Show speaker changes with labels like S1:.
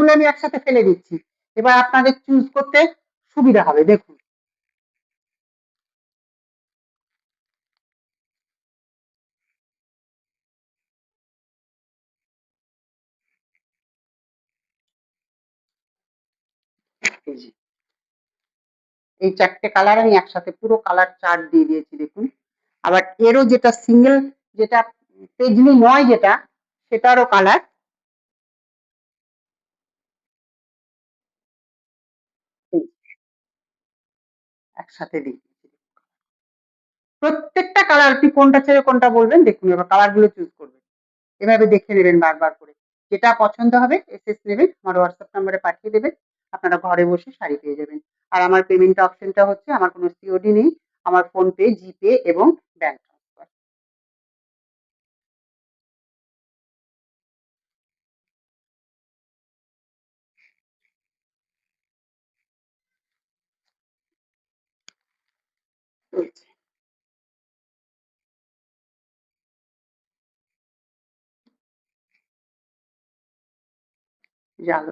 S1: সবগুলো আমি একসাথে ফেলে দিচ্ছি। এবার আপনাদের চুজ করতে সুবিধা হবে। দেখুন, এই যে এই 4টে কালার আমি একসাথে পুরো কালার চার্ট দিয়ে দিয়েছি দেখুন। আবার এরও যেটা সিঙ্গেল, যেটা পেজলি নয়, যেটা সেটারও কালার একসাথে দিই। প্রত্যেকটা কালার আপনি কোনটা ছেড়ে কোনটা বলবেন দেখুন, এবার কালার গুলো চুজ করবেন। এভাবে দেখে নেবেন বারবার করে। যেটা পছন্দ হবে এসএস নেবেন, আমার হোয়াটসঅ্যাপ নাম্বারে পাঠিয়ে দেবেন। আপনারা ঘরে বসে শাড়ি পেয়ে যাবেন। আর আমার পেমেন্ট অপশনটা হচ্ছে, আমার কোনো সিওডি নেই, আমার ফোনপে, জিপে এবং ব্যাংক ট্রান্সফার। জানো